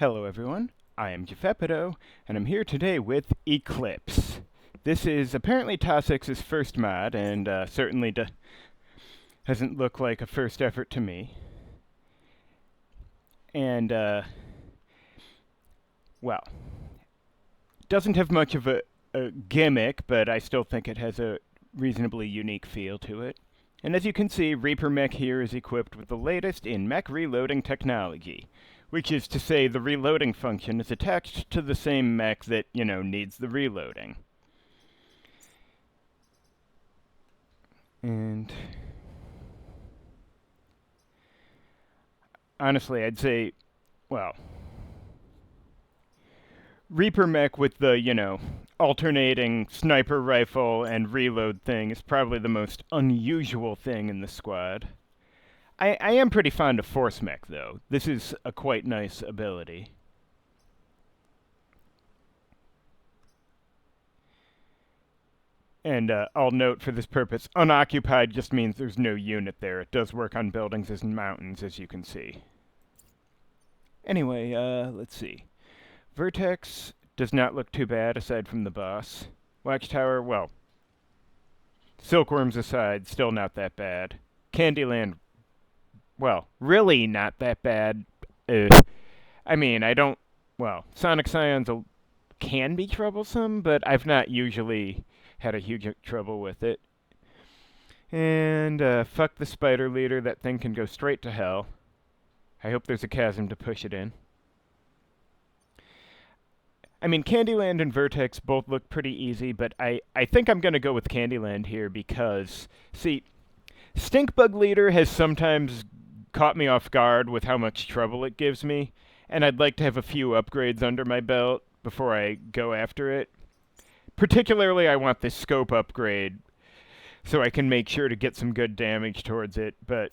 Hello everyone, I am Jeffepido, and I'm here today with Eclipse. This is apparently tosx's first mod, and certainly doesn't look like a first effort to me. And, well, doesn't have much of a gimmick, but I still think it has a reasonably unique feel to it. And as you can see, Reaper Mech here is equipped with the latest in mech reloading technology, which is to say the reloading function is attached to the same mech that, needs the reloading. And honestly, I'd say, well, Reaper Mech with the, alternating sniper rifle and reload thing is probably the most unusual thing in the squad. I am pretty fond of Force Mech, though. This is a quite nice ability. And I'll note for this purpose, unoccupied just means there's no unit there. It does work on buildings and mountains, as you can see. Anyway, let's see. Vertex does not look too bad, aside from the boss. Watchtower, well, silkworms aside, still not that bad. Candyland, well, really not that bad. I mean, Sonic Scions can be troublesome, but I've not usually had a huge trouble with it. And, fuck the spider leader, that thing can go straight to hell. I hope there's a chasm to push it in. I mean, Candyland and Vertex both look pretty easy, but I think I'm going to go with Candyland here because, see, Stinkbug Leader has sometimes caught me off guard with how much trouble it gives me, and I'd like to have a few upgrades under my belt before I go after it. Particularly, I want this scope upgrade so I can make sure to get some good damage towards it, but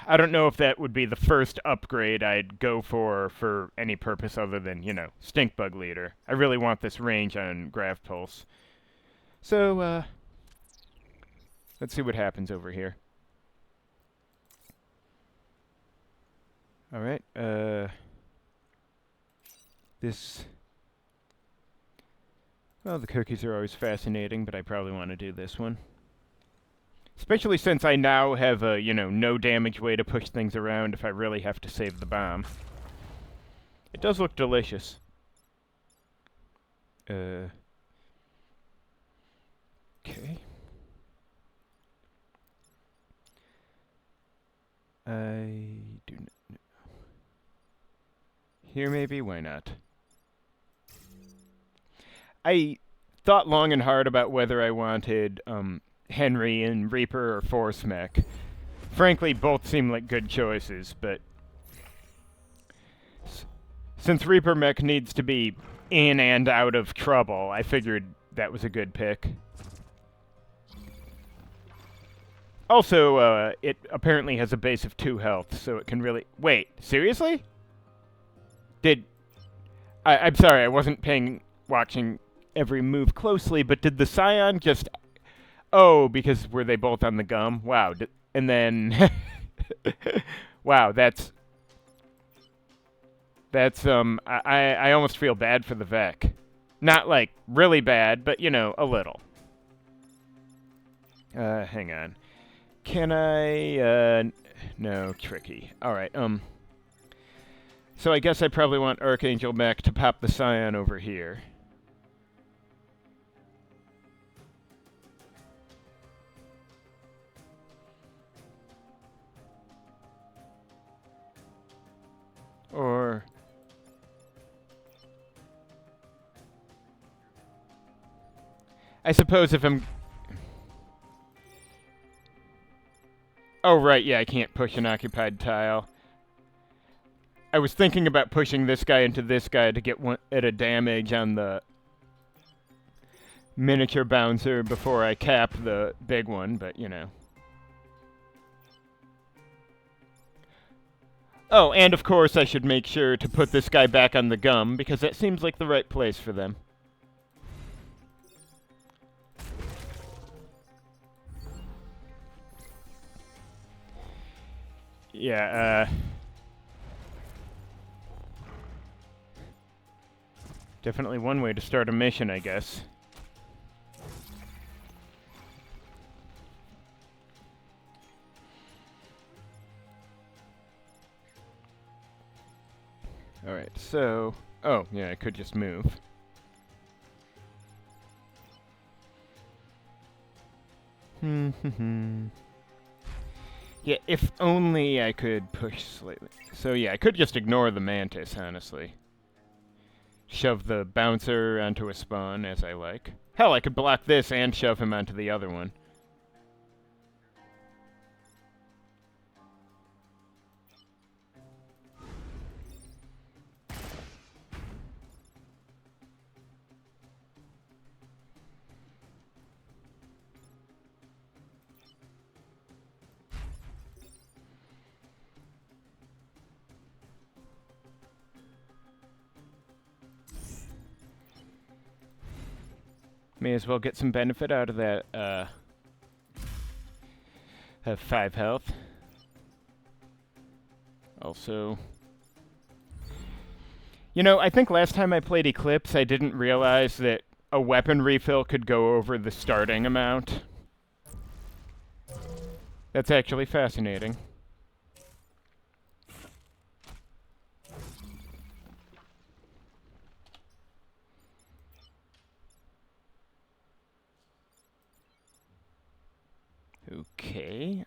I don't know if that would be the first upgrade I'd go for any purpose other than, Stinkbug Leader. I really want this range on Grav Pulse. So, let's see what happens over here. Alright, well, the cookies are always fascinating, but I probably want to do this one. Especially since I now have a, no damage way to push things around if I really have to save the bomb. It does look delicious. Okay. I do not know. Here maybe? Why not? I thought long and hard about whether I wanted, Henry and Reaper or Force Mech. Frankly, both seem like good choices, but since Reaper Mech needs to be in and out of trouble, I figured that was a good pick. Also, it apparently has a base of 2 health, so it can really... Wait, seriously? I'm sorry, I wasn't watching every move closely, but did the Scion just... Oh, because were they both on the gum? Wow. And then... wow, that's... I almost feel bad for the Vec. Not, like, really bad, but, a little. Hang on. Can I, no, tricky. Alright, so I guess I probably want Archangel Mech to pop the Scion over here. Or... I suppose if I'm... Oh, right, yeah, I can't push an occupied tile. I was thinking about pushing this guy into this guy to get at a damage on the miniature bouncer before I cap the big one, but, Oh, and of course I should make sure to put this guy back on the gum, because that seems like the right place for them. Yeah, Definitely one way to start a mission, I guess. Alright, so... Oh, yeah, I could just move. Yeah, if only I could push slightly. So yeah, I could just ignore the mantis, honestly. Shove the bouncer onto a spawn as I like. Hell, I could block this and shove him onto the other one. May as well get some benefit out of that, have 5 health. Also... You know, I think last time I played Eclipse, I didn't realize that a weapon refill could go over the starting amount. That's actually fascinating. Okay,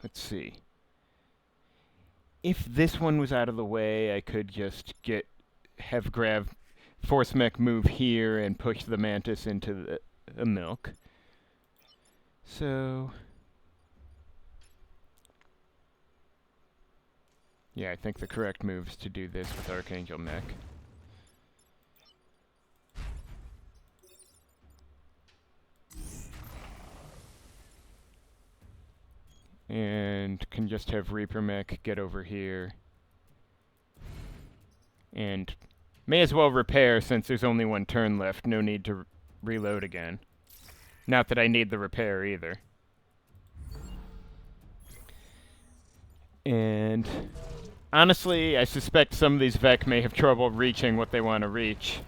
let's see. If this one was out of the way, I could just have Force Mech move here and push the Mantis into the milk. So... Yeah, I think the correct move is to do this with Archangel Mech. And can just have Reaper Mech get over here. And may as well repair since there's only one turn left. No need to reload again. Not that I need the repair either. And honestly, I suspect some of these Vec may have trouble reaching what they want to reach.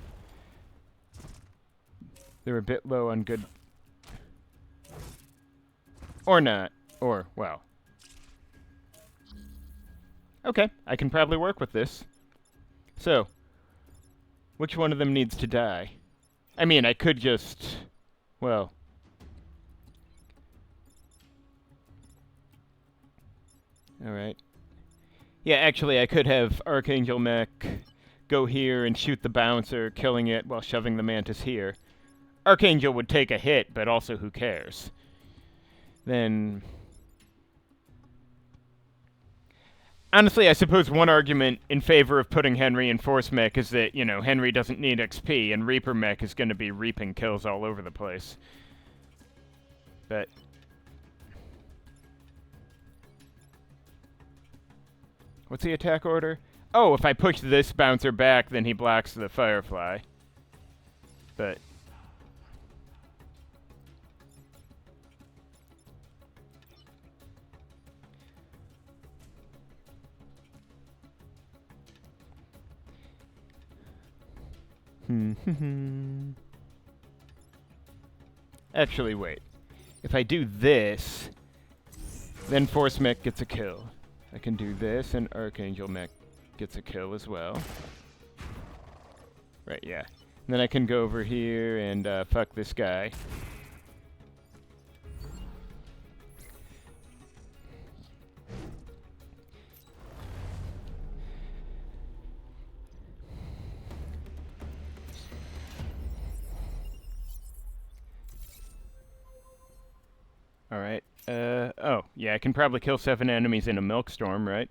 They're a bit low on good... Or not. Or, well. Okay, I can probably work with this. So, which one of them needs to die? I mean, I could just... Well... Alright. Yeah, actually, I could have Archangel Mech go here and shoot the bouncer, killing it while shoving the Mantis here. Archangel would take a hit, but also who cares? Then... Honestly, I suppose one argument in favor of putting Henry in Force Mech is that, you know, Henry doesn't need XP, and Reaper Mech is going to be reaping kills all over the place. But... What's the attack order? Oh, if I push this bouncer back, then he blocks the Firefly. But... Actually, wait. If I do this, then Force Mech gets a kill. I can do this, and Archangel Mech gets a kill as well. Right, yeah. And then I can go over here and fuck this guy. Alright, oh, yeah, I can probably kill 7 enemies in a milk storm, right?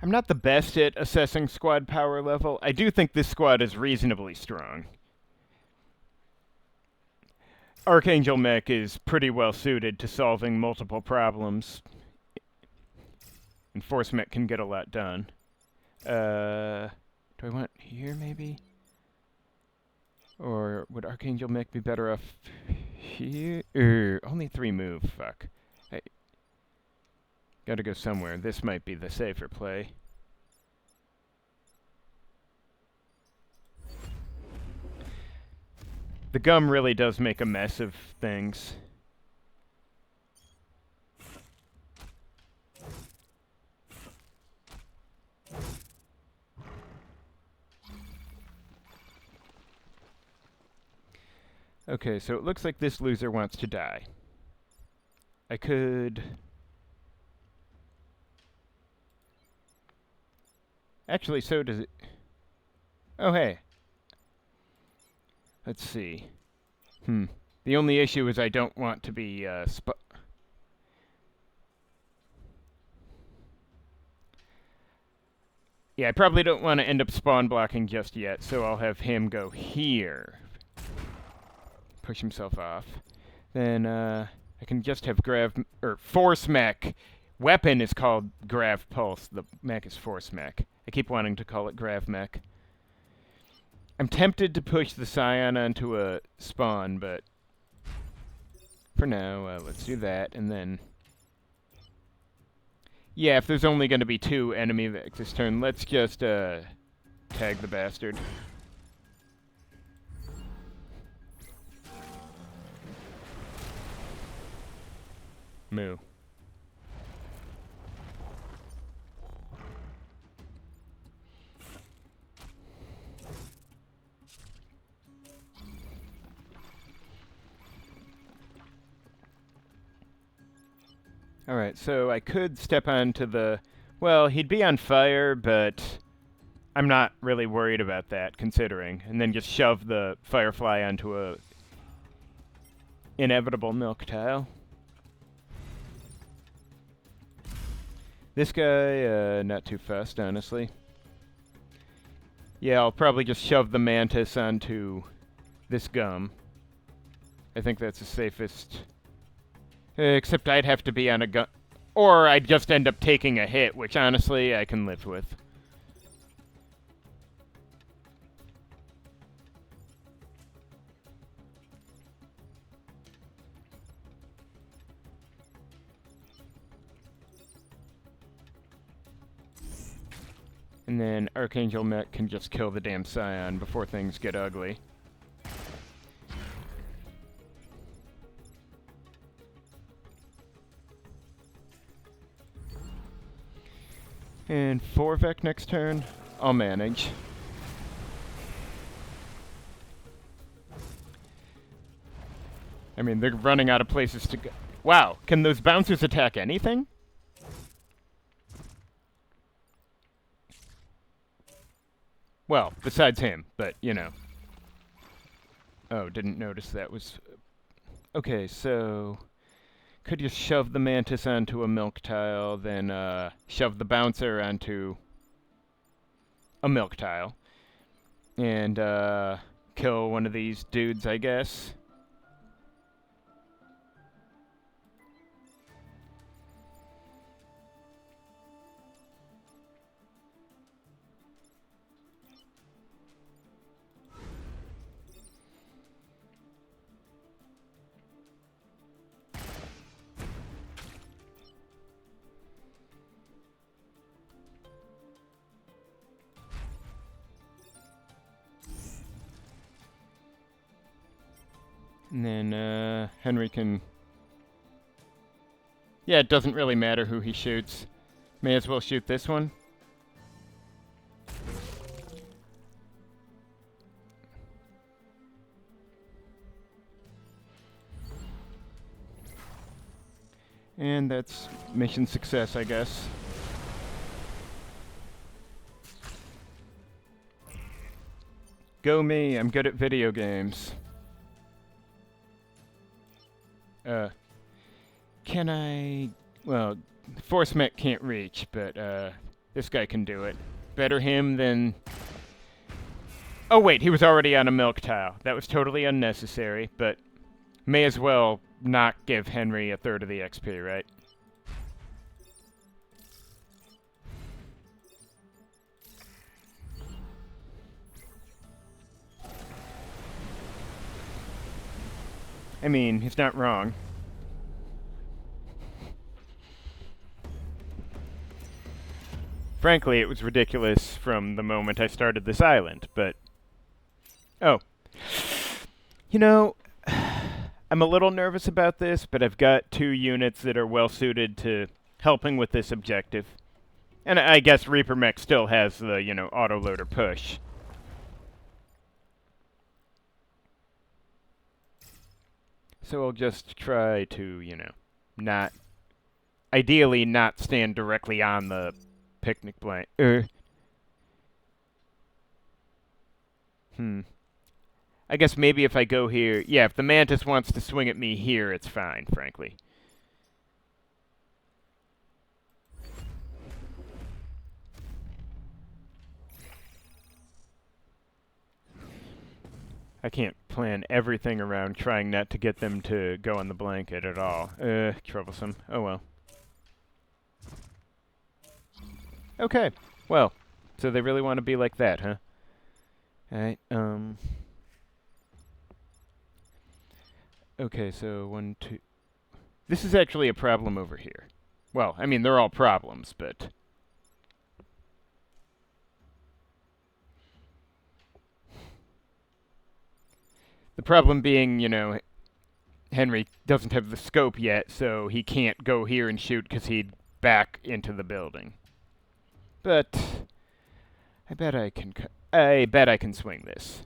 I'm not the best at assessing squad power level. I do think this squad is reasonably strong. Archangel Mech is pretty well suited to solving multiple problems. And Force Mech can get a lot done. Do I want here, maybe? Or would Archangel Mech be better off here? Only 3 move, fuck. Gotta go somewhere. This might be the safer play. The gum really does make a mess of things. Okay, so it looks like this loser wants to die. I could... Actually, so does it... Oh, hey. Let's see. The only issue is I don't want to be, Yeah, I probably don't want to end up spawn blocking just yet, so I'll have him go here. Push himself off. Then, I can just have Force Mech. Weapon is called Grav Pulse. The mech is Force Mech. I keep wanting to call it Grav Mech. I'm tempted to push the Scion onto a spawn, but for now, let's do that, and then... Yeah, if there's only going to be 2 enemy Vex this turn, let's just, tag the bastard. Moo. Alright, so I could step onto the... Well, he'd be on fire, but I'm not really worried about that, considering. And then just shove the Firefly onto a inevitable milk tile. This guy, not too fast, honestly. Yeah, I'll probably just shove the Mantis onto this gum. I think that's the safest... except I'd have to be on a gun... Or I'd just end up taking a hit, which honestly I can live with. And then Archangel Mech can just kill the damn Scion before things get ugly. And 4 Vec next turn. I'll manage. I mean, they're running out of places to go. Wow, can those bouncers attack anything? Well, besides him, but, you know. Oh, didn't notice that was... Okay, so... Could just shove the Mantis onto a milk tile, then shove the bouncer onto a milk tile. And kill one of these dudes, I guess. And then, Henry can... Yeah, it doesn't really matter who he shoots. May as well shoot this one. And that's mission success, I guess. Go me, I'm good at video games. Can I... Well, Force Mech can't reach, but, this guy can do it. Better him than... Oh wait, he was already on a milk tile. That was totally unnecessary, but may as well not give Henry a third of the XP, right? I mean, he's not wrong. frankly, it was ridiculous from the moment I started this island, but... Oh. You know, I'm a little nervous about this, but I've got 2 units that are well-suited to helping with this objective. And I guess Reaper Mech still has the, you know, autoloader push. So I'll just try to, you know, not... Ideally not stand directly on the picnic blanket. I guess maybe if I go here... Yeah, if the Mantis wants to swing at me here, it's fine, frankly. I can't plan everything around trying not to get them to go on the blanket at all. Troublesome. Oh well. Okay. Well, so they really want to be like that, huh? Alright, Okay, so 1, 2... This is actually a problem over here. Well, I mean, they're all problems, but... The problem being, you know, Henry doesn't have the scope yet, so he can't go here and shoot because he'd back into the building. But I bet I can swing this.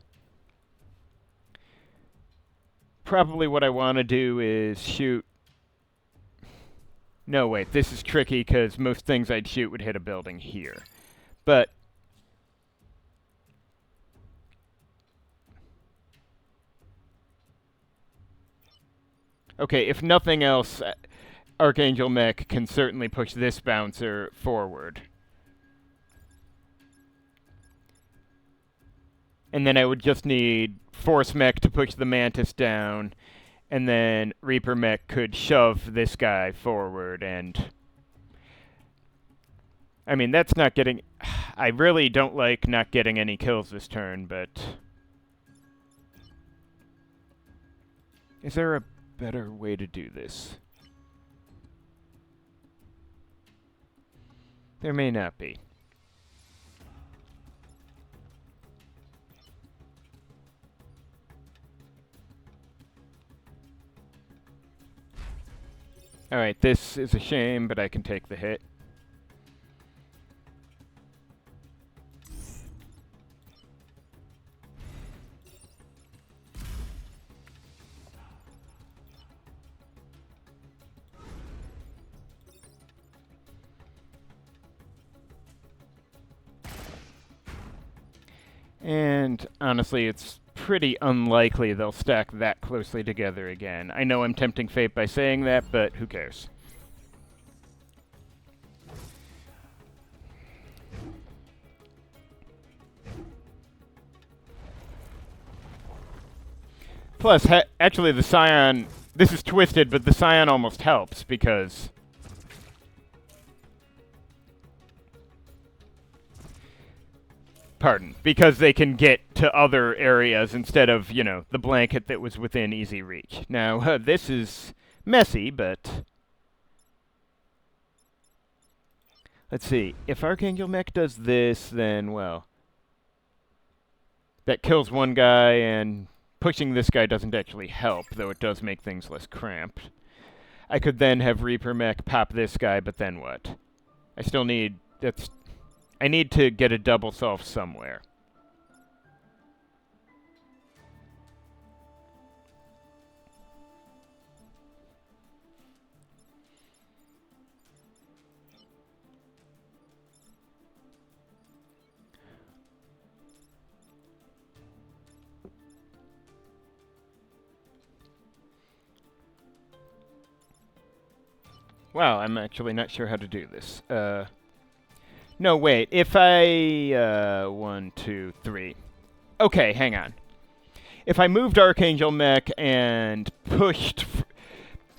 Probably what I want to do is shoot... No, wait, this is tricky because most things I'd shoot would hit a building here. But... Okay, if nothing else, Archangel Mech can certainly push this bouncer forward. And then I would just need Force Mech to push the Mantis down, and then Reaper Mech could shove this guy forward, and... I mean, that's not getting... I really don't like not getting any kills this turn, but... Is there a better way to do this? There may not be. Alright, this is a shame, but I can take the hit. And honestly, it's pretty unlikely they'll stack that closely together again. I know I'm tempting fate by saying that, but who cares? Plus, actually the Scion... This is twisted, but the Scion almost helps, because... Pardon. Because they can get to other areas instead of, you know, the blanket that was within easy reach. Now, this is messy, but... Let's see. If Archangel Mech does this, then, well... That kills one guy, and pushing this guy doesn't actually help, though it does make things less cramped. I could then have Reaper Mech pop this guy, but then what? I still need... I need to get a double self somewhere. Wow, I'm actually not sure how to do this. No, wait. If I... 1, 2, 3. Okay, hang on. If I moved Archangel Mech and pushed...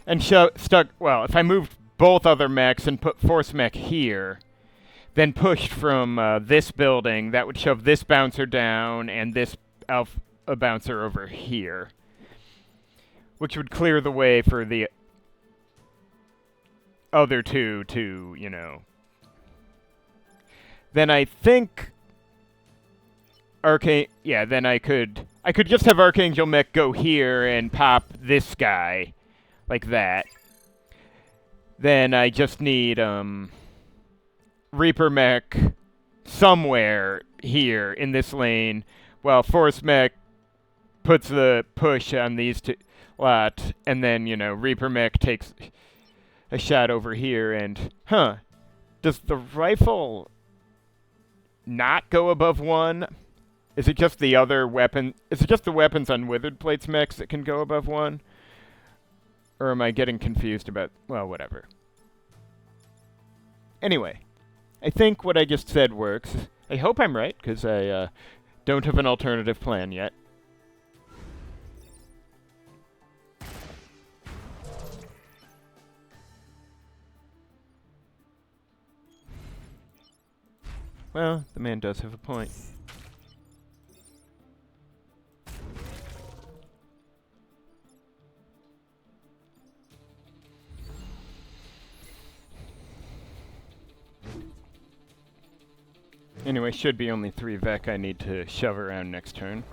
and stuck... Well, if I moved both other mechs and put Force Mech here, then pushed from this building, that would shove this bouncer down and this Alpha bouncer over here. Which would clear the way for the other two to, you know... then I think then I could just have Archangel Mech go here and pop this guy like that. Then I just need Reaper Mech somewhere here in this lane, while Force Mech puts the push on these two lot, and then, you know, Reaper Mech takes a shot over here, and, does the rifle not go above 1? Is it just the other weapon? Is it just the weapons on Withered Plates mechs that can go above 1? Or am I getting confused about, well, whatever. Anyway, I think what I just said works. I hope I'm right, because I don't have an alternative plan yet. Well, the man does have a point. Anyway, should be only 3 Vec I need to shove around next turn.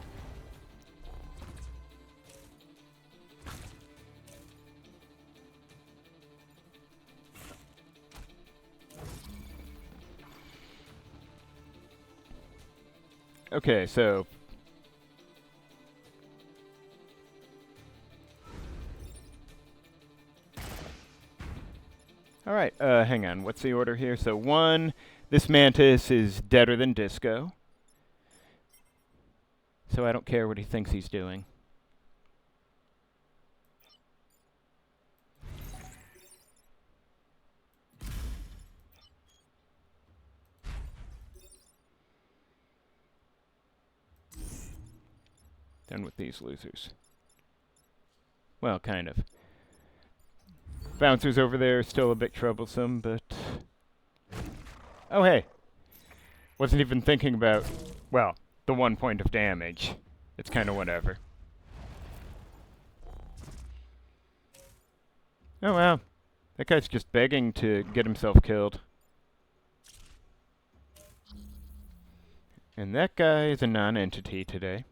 Okay, so... Alright, hang on. What's the order here? So 1, this Mantis is deader than Disco. So I don't care what he thinks he's doing. Done with these losers. Well, kind of. Bouncers over there are still a bit troublesome, but... Oh, hey. Wasn't even thinking about, well, the 1 point of damage. It's kind of whatever. Oh, wow. That guy's just begging to get himself killed. And that guy is a non-entity today.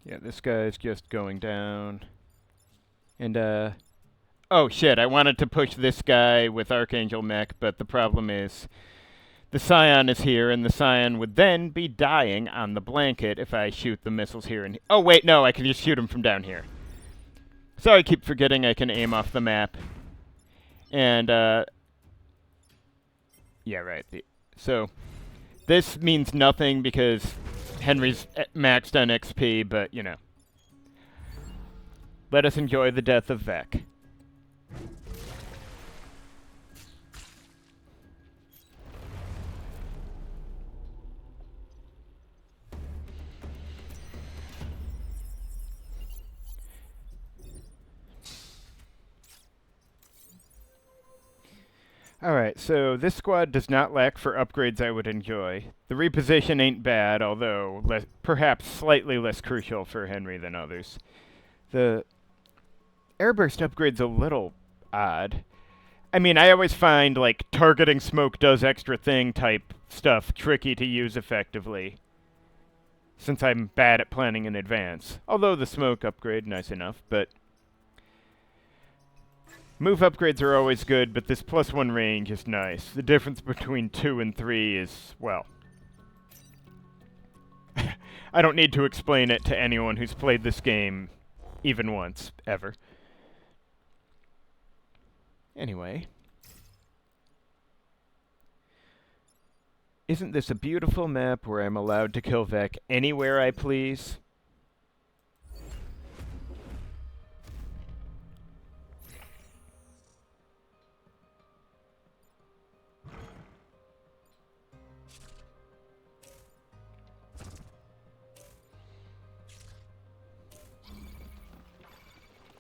Yeah, this guy's just going down. And, oh, shit, I wanted to push this guy with Archangel Mech, but the problem is the Scion is here, and the Scion would then be dying on the blanket if I shoot the missiles here. And oh, wait, no, I can just shoot him from down here. Sorry, I keep forgetting I can aim off the map. And, yeah, right. So, this means nothing because Henry's maxed on XP, but, you know. Let us enjoy the death of Vec. Alright, so this squad does not lack for upgrades I would enjoy. The reposition ain't bad, although perhaps slightly less crucial for Henry than others. The airburst upgrade's a little odd. I mean, I always find, like, targeting smoke does extra thing type stuff tricky to use effectively, since I'm bad at planning in advance. Although the smoke upgrade, nice enough, but... Move upgrades are always good, but this +1 range is nice. The difference between 2 and 3 is, well... I don't need to explain it to anyone who's played this game even once, ever. Anyway. Isn't this a beautiful map where I'm allowed to kill Vec anywhere I please?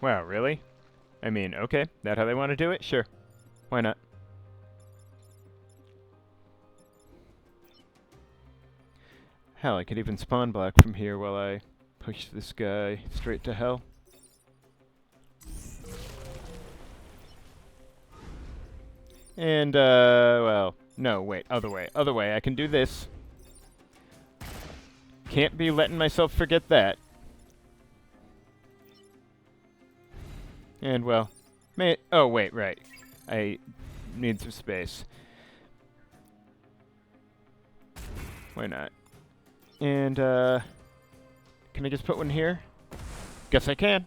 Wow, really? I mean, okay, that how they want to do it? Sure. Why not? Hell, I could even spawn block from here while I push this guy straight to hell. And, well, no, wait, other way. Other way, I can do this. Can't be letting myself forget that. And, well, oh, wait, right. I need some space. Why not? And, can I just put one here? Guess I can.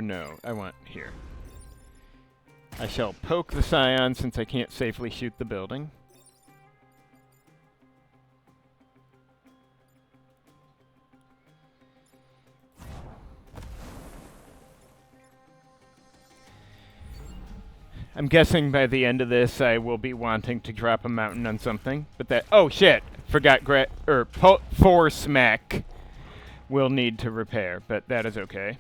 No, I want here. I shall poke the scion since I can't safely shoot the building. I'm guessing by the end of this I will be wanting to drop a mountain on something, but that— oh shit! Forgot force mech will need to repair, but that is okay.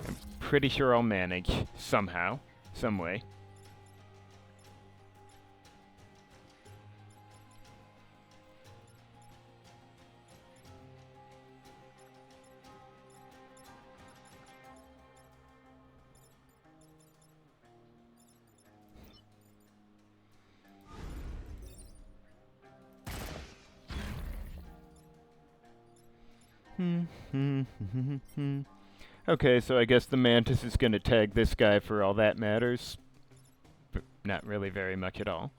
I'm pretty sure I'll manage somehow, some way. Okay, so I guess the Mantis is going to tag this guy for all that matters. But not really very much at all.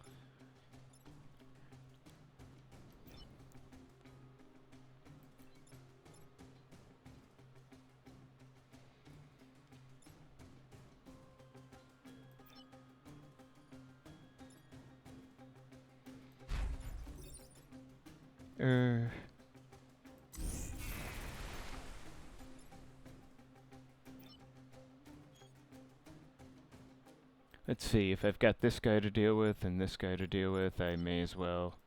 Let's see, if I've got this guy to deal with and this guy to deal with, I may as well.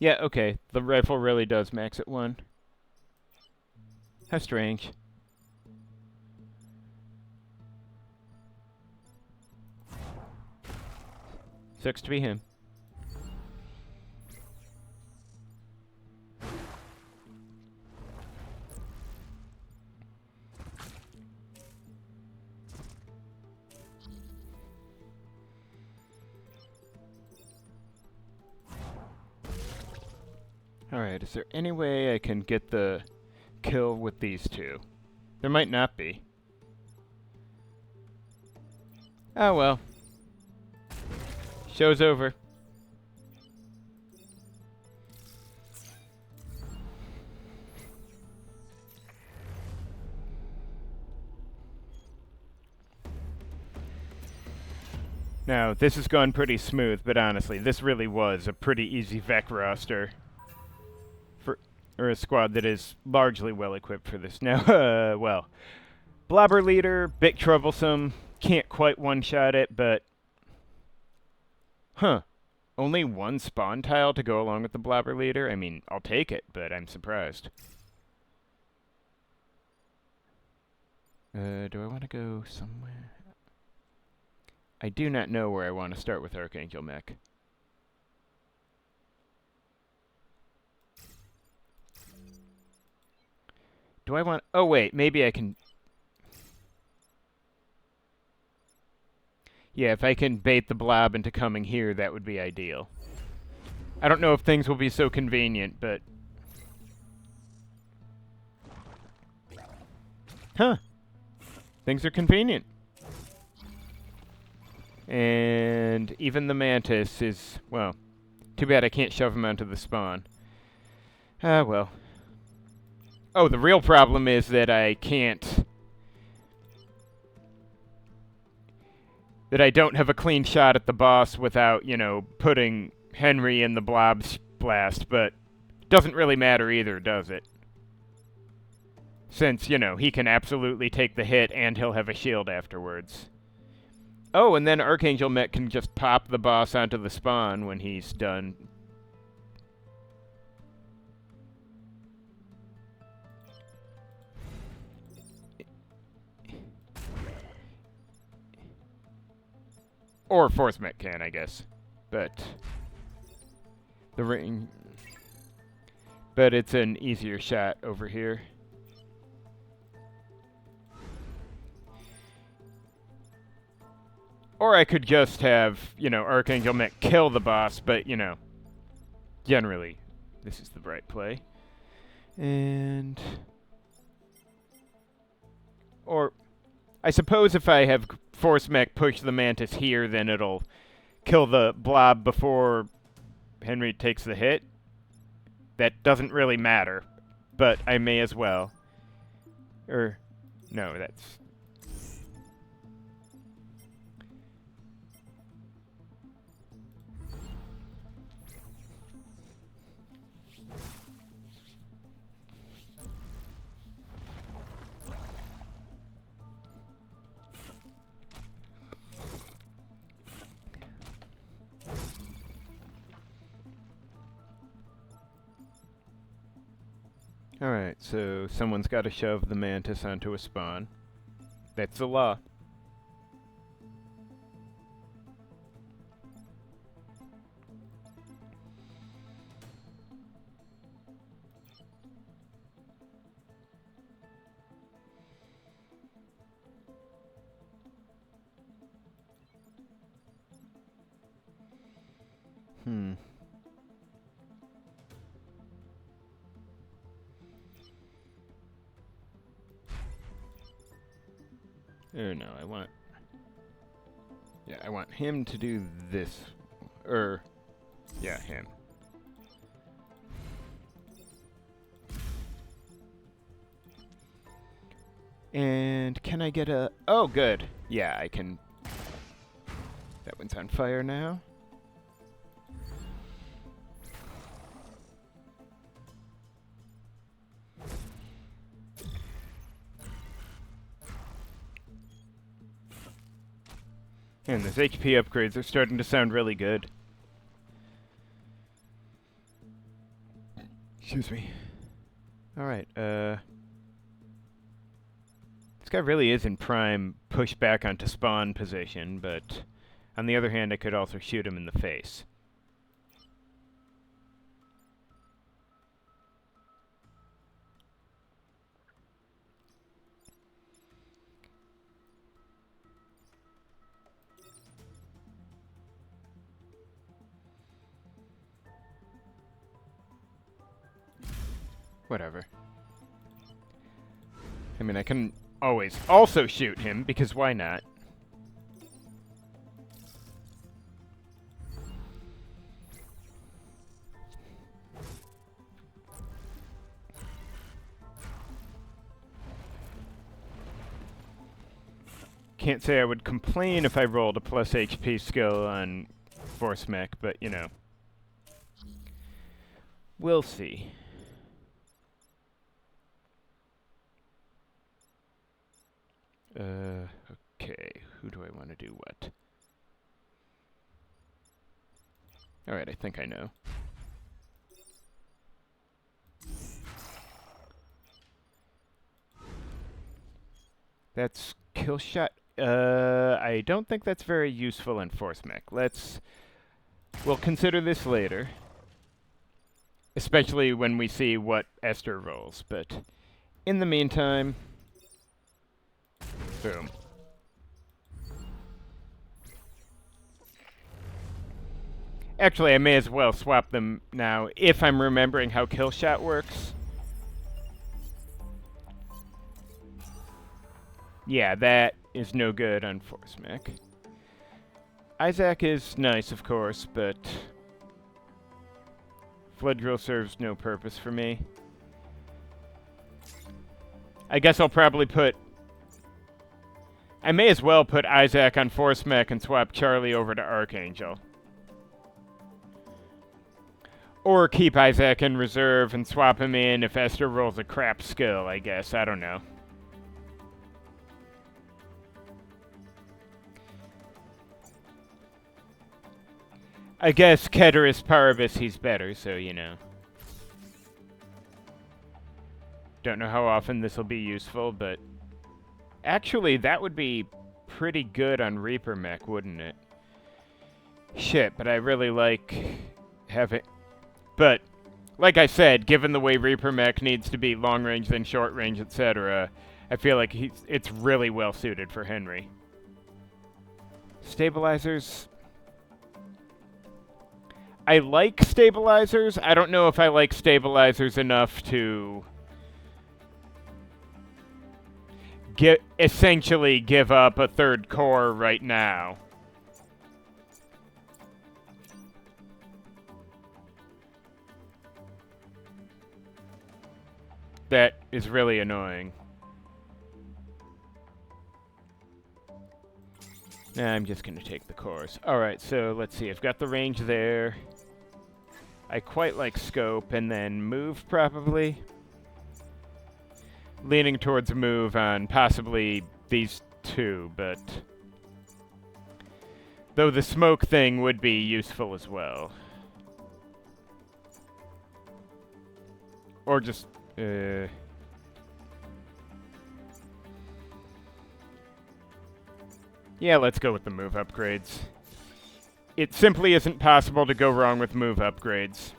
Yeah, okay, the rifle really does max at 1. How strange. Sucks to be him. Alright, is there any way I can get the kill with these two? There might not be. Oh well. Show's over. Now, this has gone pretty smooth, but honestly, this really was a pretty easy Vec roster. Or a squad that is largely well-equipped for this. Now, well, Blobber Leader, bit troublesome, can't quite one-shot it, but... Huh. Only one spawn tile to go along with the Blobber Leader? I mean, I'll take it, but I'm surprised. Do I want to go somewhere? I do not know where I want to start with Archangel Mech. Do I want... oh, wait, maybe I can... yeah, if I can bait the blob into coming here, that would be ideal. I don't know if things will be so convenient, but... huh. Things are convenient. And even the Mantis is... well, too bad I can't shove him onto the spawn. Ah, well. Oh, the real problem is that I can't... that I don't have a clean shot at the boss without, you know, putting Henry in the Blob's blast, but doesn't really matter either, does it? Since, you know, he can absolutely take the hit and he'll have a shield afterwards. Oh, and then Archangel Mech can just pop the boss onto the spawn when he's done. Or Force Mech can, I guess. But the ring... but it's an easier shot over here. Or I could just have, you know, Archangel Mech kill the boss, but, you know, generally, this is the right play. And... or... I suppose if I have Force Mech push the Mantis here, then it'll kill the Blob before Henry takes the hit. That doesn't really matter, but I may as well. No, that's... Alright, so someone's got to shove the Mantis onto a spawn. That's the law. Or no, I want... yeah, I want him to do this. Yeah, him. And can I get a... oh, good. Yeah, I can... that one's on fire now. And those HP upgrades are starting to sound really good. Excuse me. Alright, this guy really is in prime push back onto spawn position, but on the other hand, I could also shoot him in the face. Whatever. I mean, I can always also shoot him, because why not? Can't say I would complain if I rolled a plus HP skill on Force Mech, but, you know. We'll see. Okay, who do I want to do what? Alright, I think I know. That's kill shot. I don't think that's very useful in Force Mech. We'll consider this later. Especially when we see what Esther rolls, but in the meantime... boom. Actually, I may as well swap them now, if I'm remembering how kill shot works. Yeah, that is no good on Force Mech. Isaac is nice, of course, but... Flood Drill serves no purpose for me. I guess I'll probably put... I may as well put Isaac on Force Mech and swap Charlie over to Archangel. Or keep Isaac in reserve and swap him in if Esther rolls a crap skill, I guess. I don't know. I guess Ceteris Paribus he's better, so you know. Don't know how often this will be useful, but... Actually, that would be pretty good on Reaper Mech, wouldn't it? Shit, but I really like having... But, like I said, given the way Reaper Mech needs to be long range then short range, etc., I feel like it's really well suited for Henry. Stabilizers... I like stabilizers. I don't know if I like stabilizers enough to essentially give up a third core right now. That is really annoying. Nah, I'm just gonna take the cores. Alright, so let's see. I've got the range there. I quite like scope, and then move, probably. Leaning towards move on possibly these two, but... Though the smoke thing would be useful as well. Or just... Yeah, let's go with the move upgrades. It simply isn't possible to go wrong with move upgrades.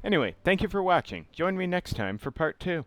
Anyway, thank you for watching. Join me next time for part 2.